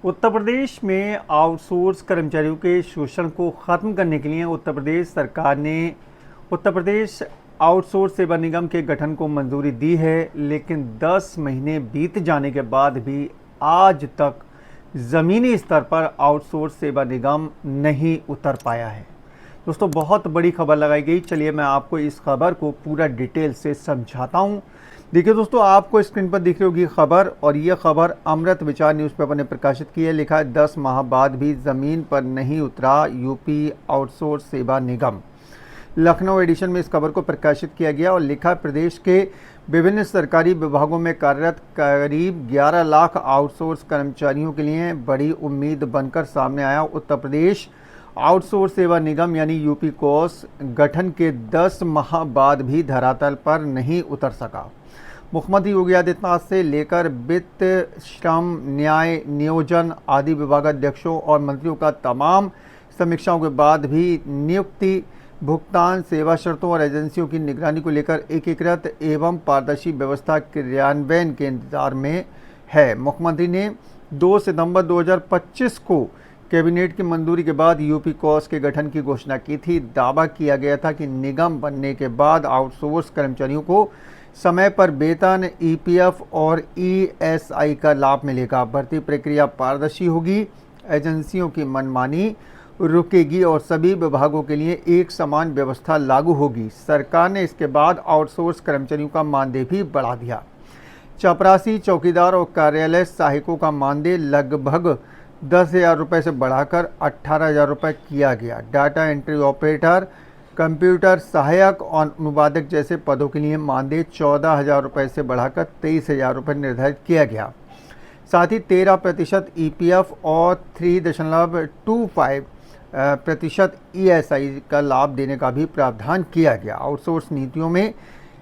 उत्तर प्रदेश में आउटसोर्स कर्मचारियों के शोषण को ख़त्म करने के लिए उत्तर प्रदेश सरकार ने उत्तर प्रदेश आउटसोर्स सेवा निगम के गठन को मंजूरी दी है, लेकिन 10 महीने बीत जाने के बाद भी आज तक ज़मीनी स्तर पर आउटसोर्स सेवा निगम नहीं उतर पाया है। दोस्तों, बहुत बड़ी खबर लगाई गई। चलिए मैं आपको इस खबर को पूरा डिटेल से समझाता हूँ। देखिए दोस्तों, आपको स्क्रीन पर दिख रही होगी खबर, और यह खबर अमृत विचार न्यूज़पेपर ने प्रकाशित की है। लिखा है 10 माह बाद भी ज़मीन पर नहीं उतरा यूपी आउटसोर्स सेवा निगम। लखनऊ एडिशन में इस खबर को प्रकाशित किया गया और लिखा, प्रदेश के विभिन्न सरकारी विभागों में कार्यरत करीब 11 लाख आउटसोर्स कर्मचारियों के लिए बड़ी उम्मीद बनकर सामने आया उत्तर प्रदेश आउटसोर्स सेवा निगम यानी यूपी कोस गठन के 10 माह बाद भी धरातल पर नहीं उतर सका। मुख्यमंत्री योगी आदित्यनाथ से लेकर वित्त, श्रम, न्याय, नियोजन आदि विभागाध्यक्षों और मंत्रियों का तमाम समीक्षाओं के बाद भी नियुक्ति, भुगतान, सेवा शर्तों और एजेंसियों की निगरानी को लेकर एकीकृत एवं पारदर्शी व्यवस्था क्रियान्वयन के इंतजार में है। मुख्यमंत्री ने 2 सितंबर 2025 को कैबिनेट की मंजूरी के बाद यूपी कोस के गठन की घोषणा की थी। दावा किया गया था कि निगम बनने के बाद आउटसोर्स कर्मचारियों को समय पर वेतन, ईपीएफ और ईएसआई का लाभ मिलेगा। भर्ती प्रक्रिया पारदर्शी होगी, एजेंसियों की मनमानी रुकेगी और सभी विभागों के लिए एक समान व्यवस्था लागू होगी। सरकार ने इसके बाद आउटसोर्स कर्मचारियों का मानदेय भी बढ़ा दिया। चपरासी, चौकीदार और कार्यालय सहायकों का मानदेय लगभग 10,000 रुपये से बढ़ाकर 18,000 रुपये किया गया। डाटा एंट्री ऑपरेटर, कंप्यूटर सहायक और अनुवादक जैसे पदों के लिए मानदेय 14,000 रुपये से बढ़ाकर 23,000 रुपये निर्धारित किया गया। साथ ही 13% ईपीएफ और 3.25% ईएसआई का लाभ देने का भी प्रावधान किया गया। आउटसोर्स नीतियों में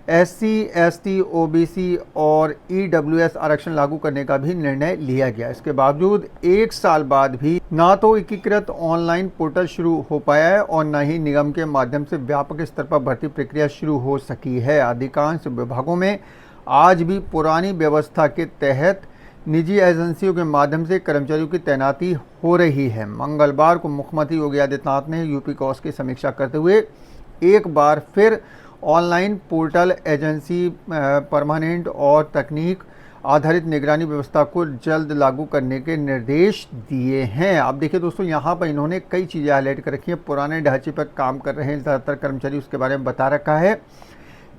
एससी, एसटी, ओबीसी और ईडब्ल्यूएस आरक्षण लागू करने का भी निर्णय लिया गया। इसके बावजूद 1 साल बाद भी ना तो एकीकृत ऑनलाइन पोर्टल शुरू हो पाया है और न ही निगम के माध्यम से व्यापक स्तर पर भर्ती प्रक्रिया शुरू हो सकी है। अधिकांश विभागों में आज भी पुरानी व्यवस्था के तहत निजी एजेंसियों के माध्यम से कर्मचारियों की तैनाती हो रही है। मंगलवार को मुख्यमंत्री योगी आदित्यनाथ ने यूपी कोस की समीक्षा करते हुए एक बार फिर ऑनलाइन पोर्टल, एजेंसी, परमानेंट और तकनीक आधारित निगरानी व्यवस्था को जल्द लागू करने के निर्देश दिए हैं। आप देखिए दोस्तों, यहाँ पर इन्होंने कई चीज़ें हाईलाइट कर रखी हैं। पुराने ढांचे पर काम कर रहे हैं ज़्यादातर कर्मचारी, उसके बारे में बता रखा है।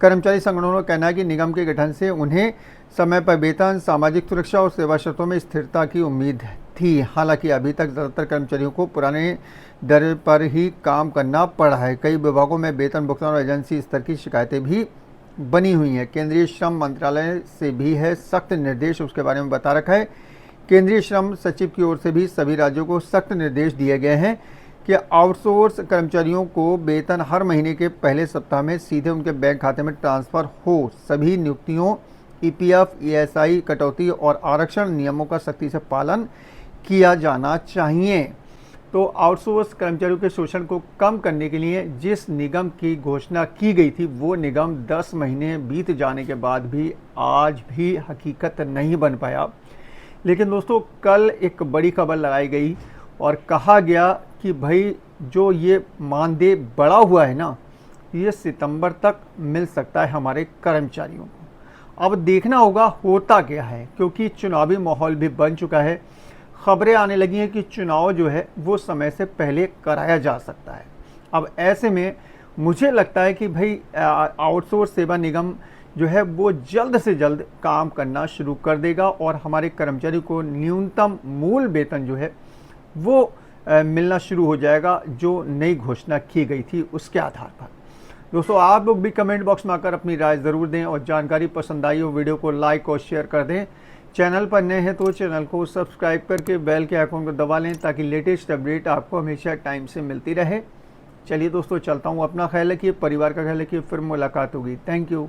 कर्मचारी संगठनों का कहना है कि निगम के गठन से उन्हें समय पर वेतन, सामाजिक सुरक्षा और सेवा शर्तों में स्थिरता की उम्मीद थी। हालांकि अभी तक ज़्यादातर कर्मचारियों को पुराने दर पर ही काम करना पड़ा है। कई विभागों में वेतन भुगतान और एजेंसी स्तर की शिकायतें भी बनी हुई हैं। केंद्रीय श्रम मंत्रालय से भी है सख्त निर्देश, उसके बारे में बता रखा है। केंद्रीय श्रम सचिव की ओर से भी सभी राज्यों को सख्त निर्देश दिए गए हैं कि आउटसोर्स कर्मचारियों को वेतन हर महीने के पहले सप्ताह में सीधे उनके बैंक खाते में ट्रांसफ़र हो। सभी नियुक्तियों, ईपीएफ, ईएसआई कटौती और आरक्षण नियमों का सख्ती से पालन किया जाना चाहिए। तो आउटसोर्स कर्मचारियों के शोषण को कम करने के लिए जिस निगम की घोषणा की गई थी, वो निगम 10 महीने बीत जाने के बाद भी आज भी हकीकत नहीं बन पाया। लेकिन दोस्तों, कल एक बड़ी खबर लगाई गई और कहा गया कि भाई जो ये मानदेय बढ़ा हुआ है ना, ये सितंबर तक मिल सकता है हमारे कर्मचारियों को। अब देखना होगा होता क्या है, क्योंकि चुनावी माहौल भी बन चुका है। खबरें आने लगी हैं कि चुनाव जो है वो समय से पहले कराया जा सकता है। अब ऐसे में मुझे लगता है कि भाई आउटसोर्स सेवा निगम जो है वो जल्द से जल्द काम करना शुरू कर देगा और हमारे कर्मचारी को न्यूनतम मूल वेतन जो है वो मिलना शुरू हो जाएगा, जो नई घोषणा की गई थी उसके आधार पर। दोस्तों, आप लोग भी कमेंट बॉक्स में आकर अपनी राय ज़रूर दें और जानकारी पसंद आई हो वीडियो को लाइक और शेयर कर दें। चैनल पर नए हैं तो चैनल को सब्सक्राइब करके बेल के आइकन को दबा लें ताकि लेटेस्ट अपडेट आपको हमेशा टाइम से मिलती रहे। चलिए दोस्तों, चलता हूँ। अपना ख्याल रखिए, परिवार का ख्याल रखिए, फिर मुलाकात होगी। Thank you.